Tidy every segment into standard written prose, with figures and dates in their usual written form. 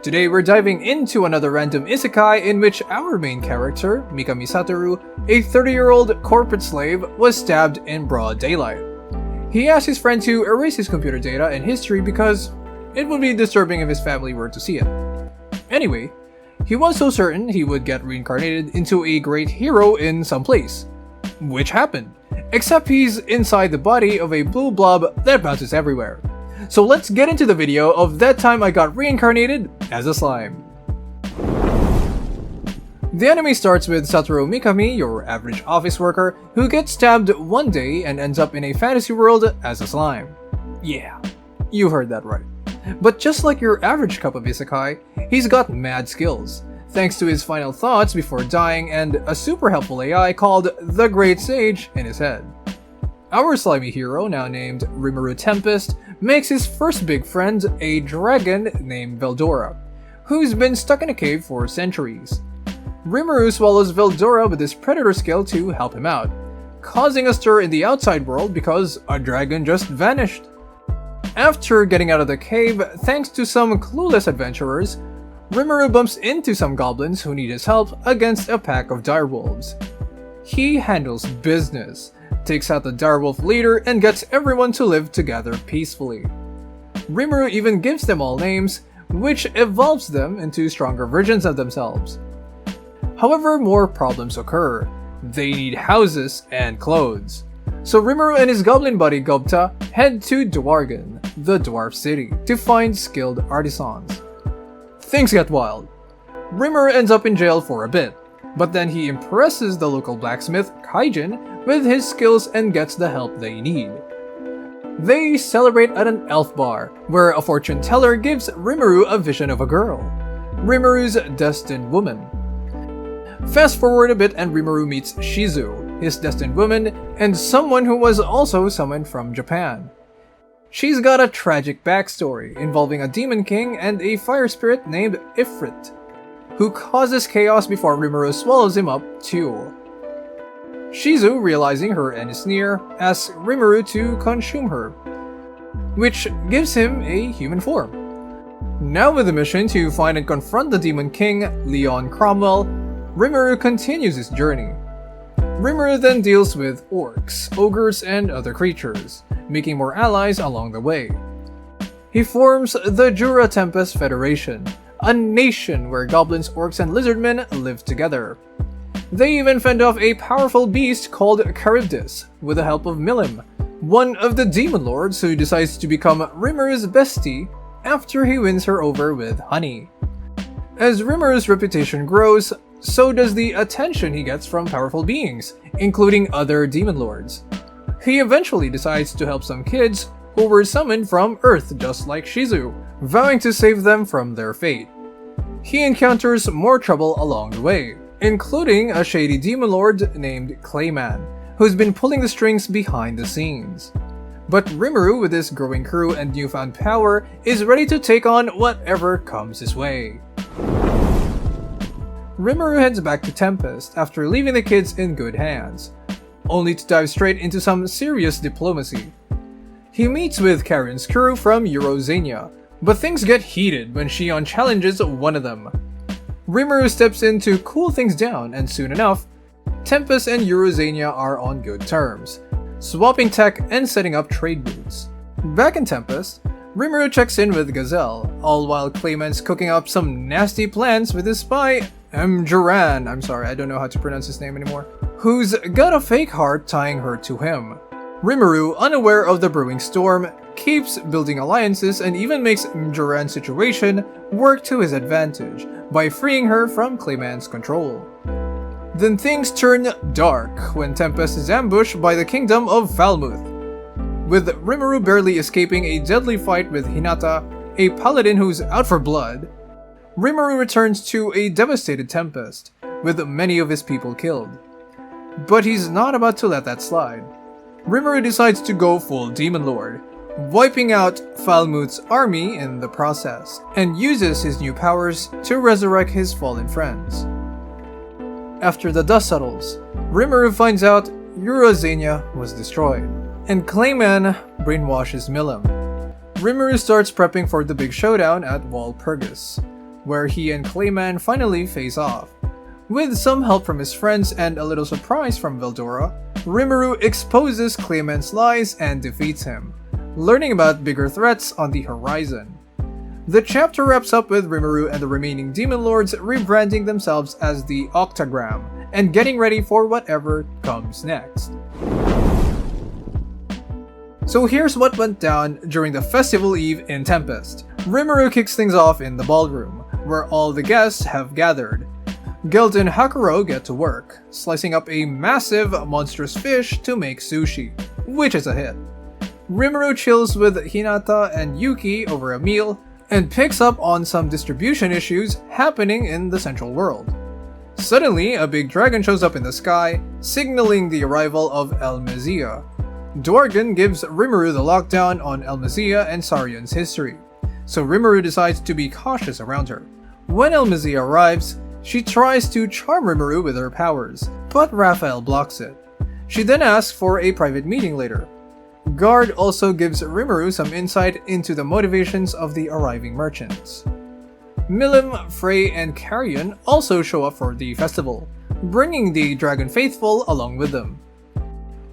Today we're diving into another random isekai in which our main character, Mikami Satoru, a 30-year-old corporate slave, was stabbed in broad daylight. He asked his friend to erase his computer data and history because it would be disturbing if his family were to see it. Anyway, he was so certain he would get reincarnated into a great hero in some place. Which happened, except he's inside the body of a blue blob that bounces everywhere. So let's get into the video of that time I got reincarnated as a slime. The anime starts with Satoru Mikami, your average office worker, who gets stabbed one day and ends up in a fantasy world as a slime. Yeah, you heard that right. But just like your average cup of isekai, he's got mad skills, thanks to his final thoughts before dying and a super helpful AI called the Great Sage in his head. Our slimy hero, now named Rimuru Tempest, makes his first big friend a dragon named Veldora, who's been stuck in a cave for centuries. Rimuru swallows Veldora with his predator skill to help him out, causing a stir in the outside world because a dragon just vanished. After getting out of the cave, thanks to some clueless adventurers, Rimuru bumps into some goblins who need his help against a pack of direwolves. He handles business, takes out the direwolf leader, and gets everyone to live together peacefully. Rimuru even gives them all names, which evolves them into stronger versions of themselves. However, more problems occur. They need houses and clothes. So Rimuru and his goblin buddy Gobta head to Dwargen, the dwarf city, to find skilled artisans. Things get wild. Rimuru ends up in jail for a bit, but then he impresses the local blacksmith, Kaijin, with his skills and gets the help they need. They celebrate at an elf bar, where a fortune teller gives Rimuru a vision of a girl, Rimuru's destined woman. Fast forward a bit and Rimuru meets Shizu, his destined woman, and someone who was also summoned from Japan. She's got a tragic backstory involving a demon king and a fire spirit named Ifrit, who causes chaos before Rimuru swallows him up too. Shizu, realizing her end is near, asks Rimuru to consume her, which gives him a human form. Now with the mission to find and confront the demon king, Leon Cromwell, Rimuru continues his journey. Rimuru then deals with orcs, ogres, and other creatures, making more allies along the way. He forms the Jura Tempest Federation, a nation where goblins, orcs, and lizardmen live together. They even fend off a powerful beast called Charybdis with the help of Milim, one of the demon lords who decides to become Rimuru's bestie after he wins her over with honey. As Rimuru's reputation grows, so does the attention he gets from powerful beings, including other demon lords. He eventually decides to help some kids who were summoned from Earth just like Shizu, vowing to save them from their fate. He encounters more trouble along the way, including a shady demon lord named Clayman, who's been pulling the strings behind the scenes. But Rimuru, with his growing crew and newfound power, is ready to take on whatever comes his way. Rimuru heads back to Tempest after leaving the kids in good hands, only to dive straight into some serious diplomacy. He meets with Karen's crew from Eurozania, but things get heated when Shion challenges one of them. Rimuru steps in to cool things down, and soon enough, Tempest and Eurozania are on good terms, swapping tech and setting up trade routes. Back in Tempest, Rimuru checks in with Gazelle, all while Clayman's cooking up some nasty plans with his spy, Duran, I'm sorry, I don't know how to pronounce his name anymore, who's got a fake heart tying her to him. Rimuru, unaware of the brewing storm, keeps building alliances and even makes Duran's situation work to his advantage by freeing her from Clayman's control. Then things turn dark when Tempest is ambushed by the kingdom of Falmouth, with Rimuru barely escaping a deadly fight with Hinata, a paladin who's out for blood. Rimuru returns to a devastated Tempest, with many of his people killed. But he's not about to let that slide. Rimuru decides to go full Demon Lord, wiping out Falmouth's army in the process, and uses his new powers to resurrect his fallen friends. After the dust settles, Rimuru finds out Eurozania was destroyed, and Clayman brainwashes Milim. Rimuru starts prepping for the big showdown at Walpurgis, where he and Clayman finally face off. With some help from his friends and a little surprise from Veldora, Rimuru exposes Clayman's lies and defeats him, learning about bigger threats on the horizon. The chapter wraps up with Rimuru and the remaining Demon Lords rebranding themselves as the Octagram and getting ready for whatever comes next. So here's what went down during the festival eve in Tempest. Rimuru kicks things off in the ballroom, where all the guests have gathered. Geld and Hakuro get to work, slicing up a massive, monstrous fish to make sushi, which is a hit. Rimuru chills with Hinata and Yuki over a meal, and picks up on some distribution issues happening in the central world. Suddenly, a big dragon shows up in the sky, signaling the arrival of Elmezia. Dwargen gives Rimuru the lockdown on Elmezia and Sarion's history, so Rimuru decides to be cautious around her. When Elmezia arrives, she tries to charm Rimuru with her powers, but Raphael blocks it. She then asks for a private meeting later. Guard also gives Rimuru some insight into the motivations of the arriving merchants. Milim, Frey, and Carrion also show up for the festival, bringing the Dragon Faithful along with them.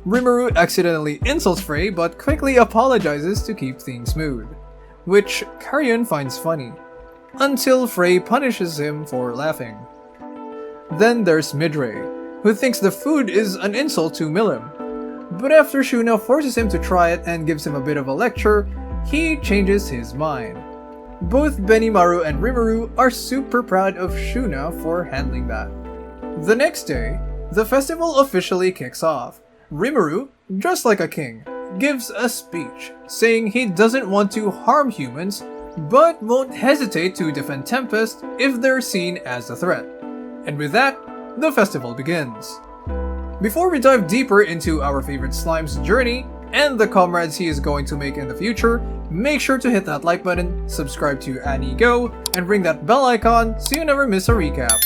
Rimuru accidentally insults Frey but quickly apologizes to keep things smooth, which Carrion finds funny, until Frey punishes him for laughing. Then there's Midray, who thinks the food is an insult to Milim. But after Shuna forces him to try it and gives him a bit of a lecture, he changes his mind. Both Benimaru and Rimuru are super proud of Shuna for handling that. The next day, the festival officially kicks off. Rimuru, dressed like a king, gives a speech saying he doesn't want to harm humans, but won't hesitate to defend Tempest if they're seen as a threat. And with that, the festival begins. Before we dive deeper into our favorite Slime's journey and the comrades he is going to make in the future, make sure to hit that like button, subscribe to Anigo, and ring that bell icon so you never miss a recap.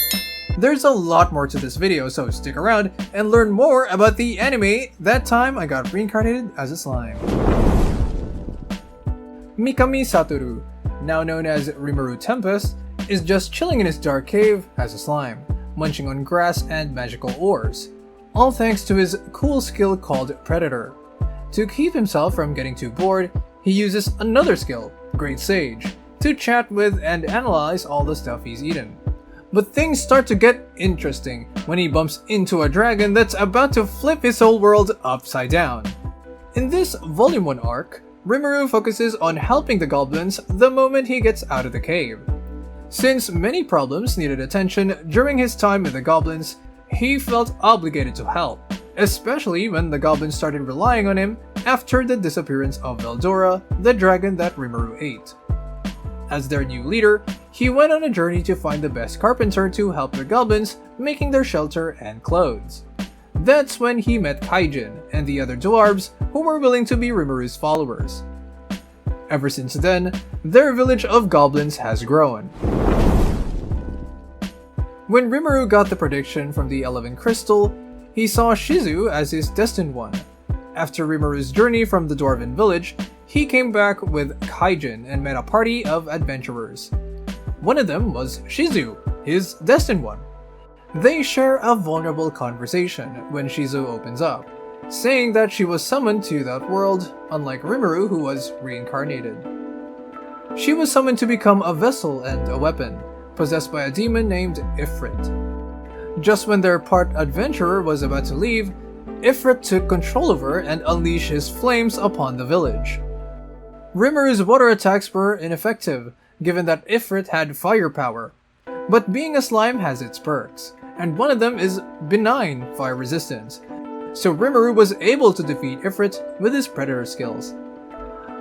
There's a lot more to this video, so stick around and learn more about the anime That Time I Got Reincarnated as a Slime. Mikami Satoru, now known as Rimuru Tempest, is just chilling in his dark cave as a slime, munching on grass and magical ores, all thanks to his cool skill called Predator. To keep himself from getting too bored, he uses another skill, Great Sage, to chat with and analyze all the stuff he's eaten. But things start to get interesting when he bumps into a dragon that's about to flip his whole world upside down. In this Volume 1 arc, Rimuru focuses on helping the goblins the moment he gets out of the cave. Since many problems needed attention during his time with the goblins, he felt obligated to help, especially when the goblins started relying on him after the disappearance of Veldora, the dragon that Rimuru ate. As their new leader, he went on a journey to find the best carpenter to help the goblins making their shelter and clothes. That's when he met Kaijin and the other dwarves who were willing to be Rimuru's followers. Ever since then, their village of goblins has grown. When Rimuru got the prediction from the 11 Crystal, he saw Shizu as his destined one. After Rimuru's journey from the Dwarven village, he came back with Kaijin and met a party of adventurers. One of them was Shizu, his destined one. They share a vulnerable conversation when Shizu opens up, saying that she was summoned to that world, unlike Rimuru who was reincarnated. She was summoned to become a vessel and a weapon, possessed by a demon named Ifrit. Just when their part adventurer was about to leave, Ifrit took control of her and unleashed his flames upon the village. Rimuru's water attacks were ineffective, given that Ifrit had firepower. But being a slime has its perks, and one of them is benign fire resistance, so Rimuru was able to defeat Ifrit with his predator skills.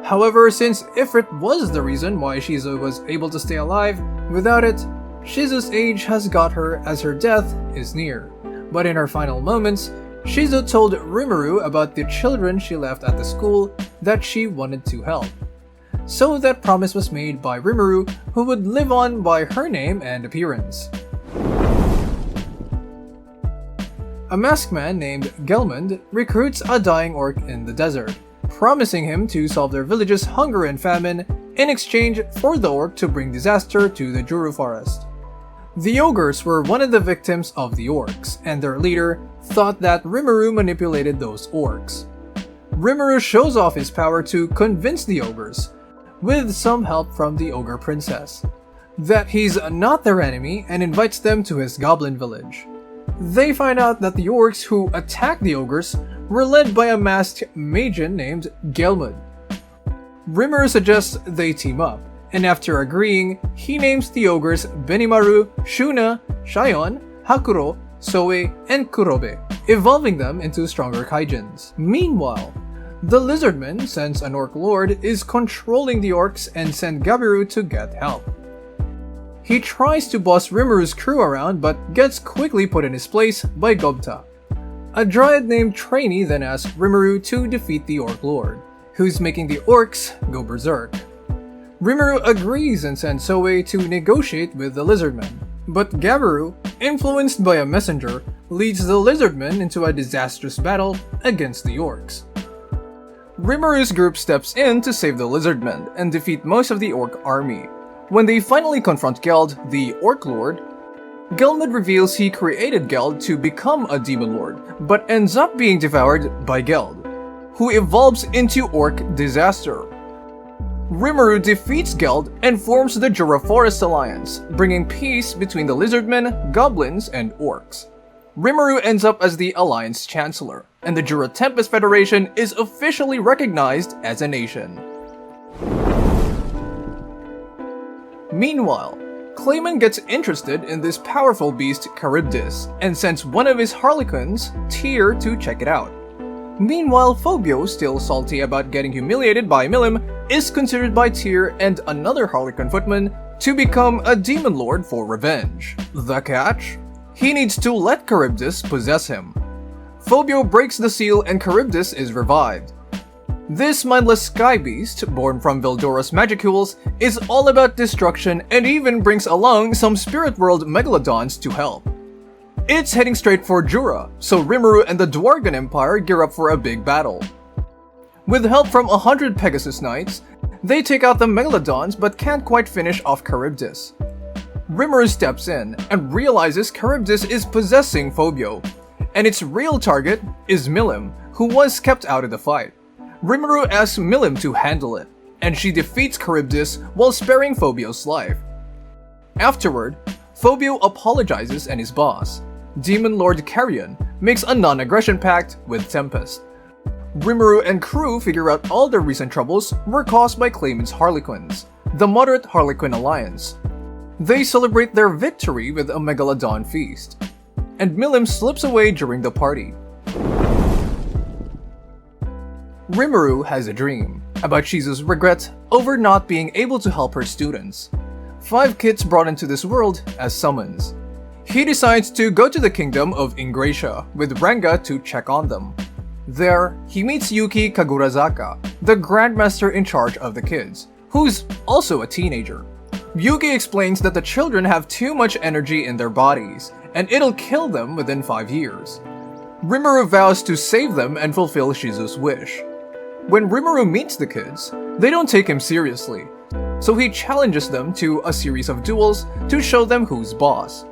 However, since Ifrit was the reason why Shizu was able to stay alive, without it, Shizu's age has got her as her death is near. But in her final moments, Shizu told Rimuru about the children she left at the school that she wanted to help. So that promise was made by Rimuru, who would live on by her name and appearance. A masked man named Gelmund recruits a dying orc in the desert, promising him to solve their village's hunger and famine in exchange for the orc to bring disaster to the Juru forest. The ogres were one of the victims of the orcs, and their leader thought that Rimuru manipulated those orcs. Rimuru shows off his power to convince the ogres, with some help from the ogre princess, that he's not their enemy and invites them to his goblin village. They find out that the orcs who attacked the ogres were led by a masked mageon named Gelmud. Rimuru suggests they team up, and after agreeing, he names the ogres Benimaru, Shuna, Shion, Hakuro, Soe, and Kurobe, evolving them into stronger kaijins. Meanwhile, the lizardman, since an orc lord, is controlling the orcs and sends Gabiru to get help. He tries to boss Rimuru's crew around but gets quickly put in his place by Gobta. A dryad named Trainee then asks Rimuru to defeat the orc lord, who's making the orcs go berserk. Rimuru agrees and sends Soe to negotiate with the lizardman, but Gabiru, influenced by a messenger, leads the lizardman into a disastrous battle against the orcs. Rimuru's group steps in to save the lizardman and defeat most of the orc army. When they finally confront Geld, the orc lord, Gelmud reveals he created Geld to become a demon lord, but ends up being devoured by Geld, who evolves into Orc Disaster. Rimuru defeats Geld and forms the Jura Forest Alliance, bringing peace between the lizardmen, goblins, and orcs. Rimuru ends up as the Alliance Chancellor, and the Jura Tempest Federation is officially recognized as a nation. Meanwhile, Clayman gets interested in this powerful beast Charybdis and sends one of his harlequins, Tyr, to check it out. Meanwhile, Phobio, still salty about getting humiliated by Milim, is considered by Tyr and another harlequin footman to become a demon lord for revenge. The catch? He needs to let Charybdis possess him. Phobio breaks the seal and Charybdis is revived. This mindless sky beast, born from Veldora's Magicules, is all about destruction and even brings along some spirit world megalodons to help. It's heading straight for Jura, so Rimuru and the Dwargan Empire gear up for a big battle. With help from 100 Pegasus Knights, they take out the megalodons but can't quite finish off Charybdis. Rimuru steps in and realizes Charybdis is possessing Phobio, and its real target is Milim, who was kept out of the fight. Rimuru asks Milim to handle it, and she defeats Charybdis while sparing Phobio's life. Afterward, Phobio apologizes and his boss, Demon Lord Carrion, makes a non-aggression pact with Tempest. Rimuru and crew figure out all their recent troubles were caused by Clayman's Harlequins, the Moderate Harlequin Alliance. They celebrate their victory with a Megalodon feast, and Milim slips away during the party. Rimuru has a dream about Shizu's regret over not being able to help her students. 5 kids brought into this world as summons. He decides to go to the kingdom of Ingratia with Ranga to check on them. There, he meets Yuki Kagurazaka, the grandmaster in charge of the kids, who's also a teenager. Yuki explains that the children have too much energy in their bodies, and it'll kill them within 5 years. Rimuru vows to save them and fulfill Shizu's wish. When Rimuru meets the kids, they don't take him seriously, so he challenges them to a series of duels to show them who's boss.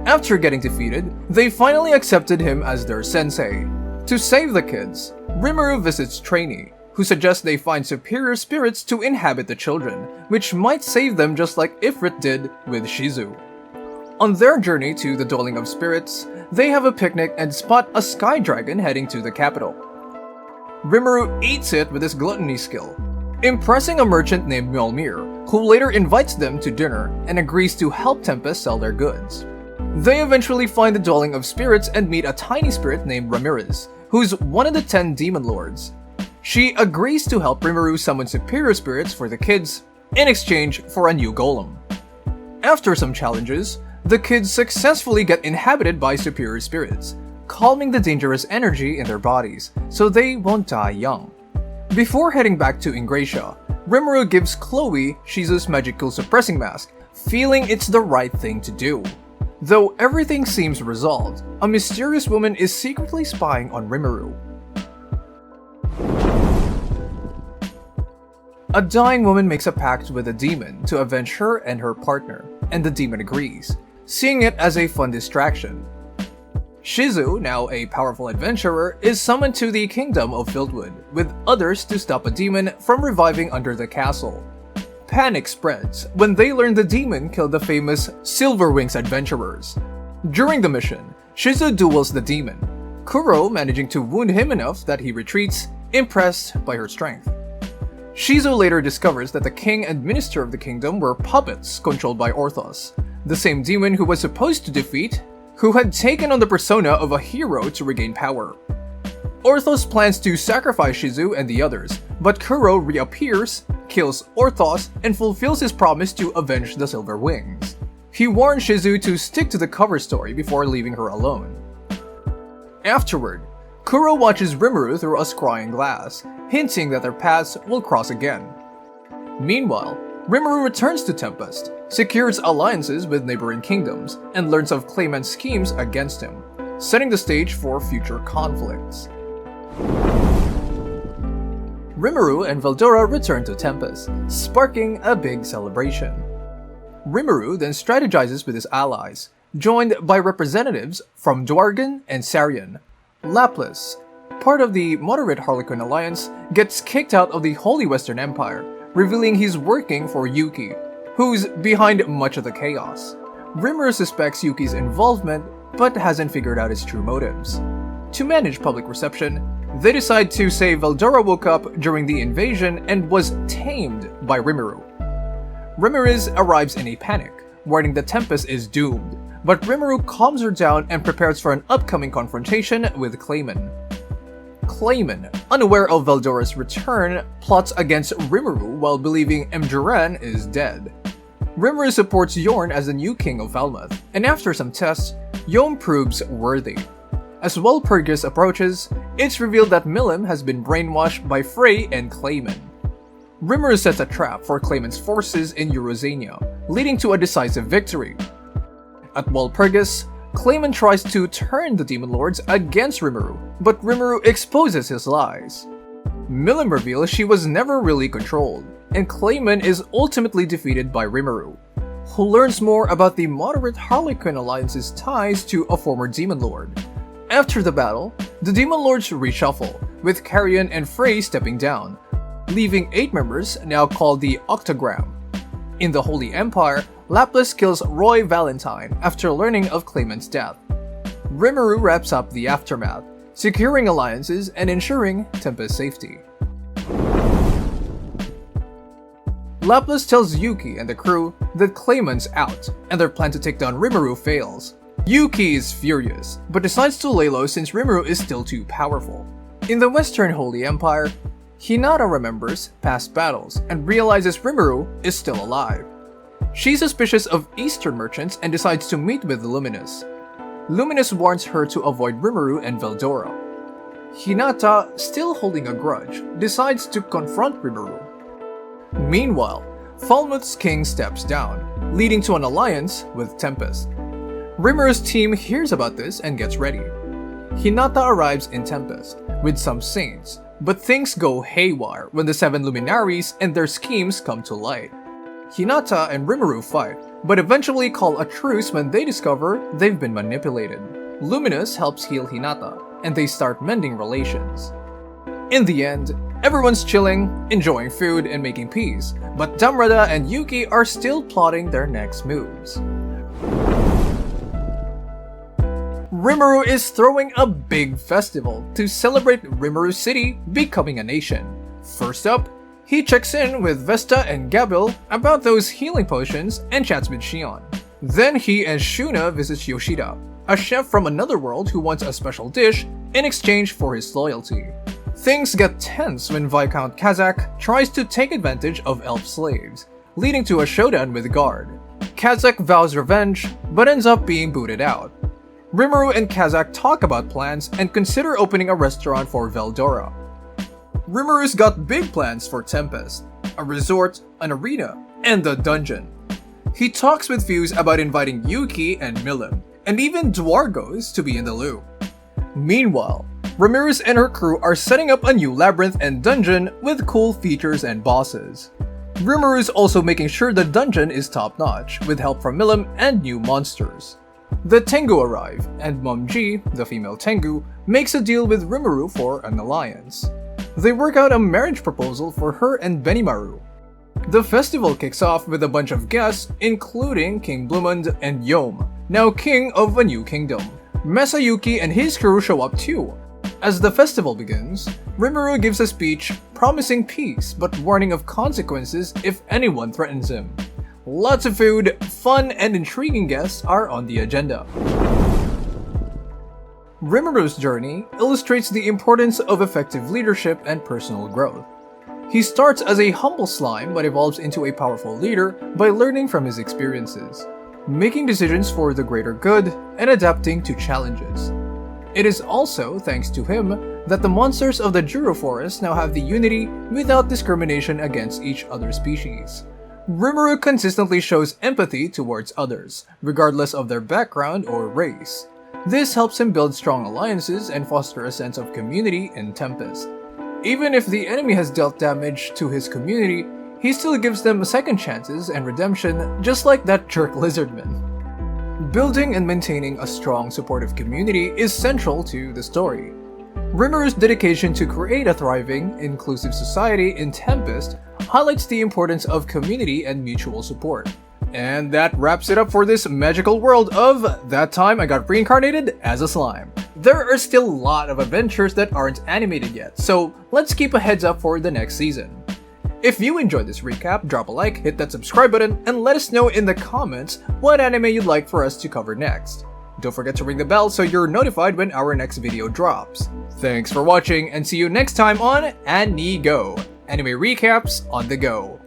After getting defeated, they finally accepted him as their sensei. To save the kids, Rimuru visits Trainee, who suggests they find superior spirits to inhabit the children, which might save them just like Ifrit did with Shizu. On their journey to the dwelling of spirits, they have a picnic and spot a sky dragon heading to the capital. Rimuru eats it with his gluttony skill, impressing a merchant named Mjolnir, who later invites them to dinner and agrees to help Tempest sell their goods. They eventually find the dwelling of spirits and meet a tiny spirit named Ramirez, who's one of the 10 demon lords. She agrees to help Rimuru summon superior spirits for the kids in exchange for a new golem. After some challenges, the kids successfully get inhabited by superior spirits, calming the dangerous energy in their bodies so they won't die young. Before heading back to Ingratia, Rimuru gives Chloe Shizu's magical suppressing mask, feeling it's the right thing to do. Though everything seems resolved, a mysterious woman is secretly spying on Rimuru. A dying woman makes a pact with a demon to avenge her and her partner, and the demon agrees, seeing it as a fun distraction. Shizu, now a powerful adventurer, is summoned to the kingdom of Fieldwood, with others to stop a demon from reviving under the castle. Panic spreads when they learn the demon killed the famous Silverwings adventurers. During the mission, Shizu duels the demon, Kuro managing to wound him enough that he retreats, impressed by her strength. Shizu later discovers that the king and minister of the kingdom were puppets controlled by Orthos, the same demon who was supposed to defeat, who had taken on the persona of a hero to regain power. Orthos plans to sacrifice Shizu and the others, but Kuro reappears, kills Orthos, and fulfills his promise to avenge the Silver Wings. He warns Shizu to stick to the cover story before leaving her alone. Afterward, Kuro watches Rimuru through a scrying glass, hinting that their paths will cross again. Meanwhile, Rimuru returns to Tempest, secures alliances with neighboring kingdoms, and learns of Clayman's schemes against him, setting the stage for future conflicts. Rimuru and Veldora return to Tempest, sparking a big celebration. Rimuru then strategizes with his allies, joined by representatives from Dwargen and Sarian. Laplace, part of the moderate Harlequin alliance, gets kicked out of the Holy Western Empire, revealing he's working for Yuki, who's behind much of the chaos. Rimuru suspects Yuki's involvement, but hasn't figured out his true motives. To manage public reception, they decide to say Veldora woke up during the invasion and was tamed by Rimuru. Rimuru arrives in a panic, warning that Tempest is doomed, but Rimuru calms her down and prepares for an upcoming confrontation with Clayman. Clayman, unaware of Veldora's return, plots against Rimuru while believing Mjuran is dead. Rimuru supports Yorn as the new king of Falmouth, and after some tests, Yom proves worthy. As Walpurgis approaches, it's revealed that Milim has been brainwashed by Frey and Clayman. Rimuru sets a trap for Clayman's forces in Eurozania, leading to a decisive victory. At Walpurgis, Clayman tries to turn the Demon Lords against Rimuru, but Rimuru exposes his lies. Milim reveals she was never really controlled, and Clayman is ultimately defeated by Rimuru, who learns more about the moderate Harlequin Alliance's ties to a former Demon Lord. After the battle, the Demon Lords reshuffle, with Carrion and Frey stepping down, leaving 8 members now called the Octogram. In the Holy Empire, Laplace kills Roy Valentine after learning of Clayman's death. Rimuru wraps up the aftermath, securing alliances and ensuring Tempest's safety. Laplace tells Yuki and the crew that Clayman's out, and their plan to take down Rimuru fails. Yuki is furious, but decides to lay low since Rimuru is still too powerful. In the Western Holy Empire, Hinata remembers past battles and realizes Rimuru is still alive. She's suspicious of Eastern merchants and decides to meet with Luminous. Luminous warns her to avoid Rimuru and Veldora. Hinata, still holding a grudge, decides to confront Rimuru. Meanwhile, Falmouth's king steps down, leading to an alliance with Tempest. Rimuru's team hears about this and gets ready. Hinata arrives in Tempest, with some saints, but things go haywire when the 7 luminaries and their schemes come to light. Hinata and Rimuru fight, but eventually call a truce when they discover they've been manipulated. Luminous helps heal Hinata, and they start mending relations. In the end, everyone's chilling, enjoying food, and making peace, but Damrada and Yuki are still plotting their next moves. Rimuru is throwing a big festival to celebrate Rimuru City becoming a nation. First up, he checks in with Vesta and Gabil about those healing potions and chats with Shion. Then he and Shuna visits Yoshida, a chef from another world who wants a special dish in exchange for his loyalty. Things get tense when Viscount Kazakh tries to take advantage of elf slaves, leading to a showdown with Guard. Kazakh vows revenge, but ends up being booted out. Rimuru and Kazakh talk about plans and consider opening a restaurant for Veldora. Rimuru's got big plans for Tempest, a resort, an arena, and a dungeon. He talks with Fuse about inviting Yuki and Milim, and even Dwargos to be in the loop. Meanwhile, Ramirez and her crew are setting up a new labyrinth and dungeon with cool features and bosses. Rimuru is also making sure the dungeon is top-notch, with help from Milim and new monsters. The Tengu arrive, and Mom G, the female Tengu, makes a deal with Rimuru for an alliance. They work out a marriage proposal for her and Benimaru. The festival kicks off with a bunch of guests, including King Blumund and Yom, now king of a new kingdom. Masayuki and his crew show up too. As the festival begins, Rimuru gives a speech promising peace but warning of consequences if anyone threatens him. Lots of food, fun, and intriguing guests are on the agenda. Rimuru's journey illustrates the importance of effective leadership and personal growth. He starts as a humble slime but evolves into a powerful leader by learning from his experiences, making decisions for the greater good, and adapting to challenges. It is also thanks to him that the monsters of the Juro Forest now have the unity without discrimination against each other's species. Rimuru consistently shows empathy towards others, regardless of their background or race. This helps him build strong alliances and foster a sense of community in Tempest. Even if the enemy has dealt damage to his community, he still gives them second chances and redemption, just like that jerk lizardman. Building and maintaining a strong, supportive community is central to the story. Rimuru's dedication to create a thriving, inclusive society in Tempest highlights the importance of community and mutual support. And that wraps it up for this magical world of That Time I Got Reincarnated as a Slime. There are still a lot of adventures that aren't animated yet, so let's keep a heads up for the next season. If you enjoyed this recap, drop a like, hit that subscribe button, and let us know in the comments what anime you'd like for us to cover next. Don't forget to ring the bell so you're notified when our next video drops. Thanks for watching, and see you next time on Anigo, anime recaps on the go.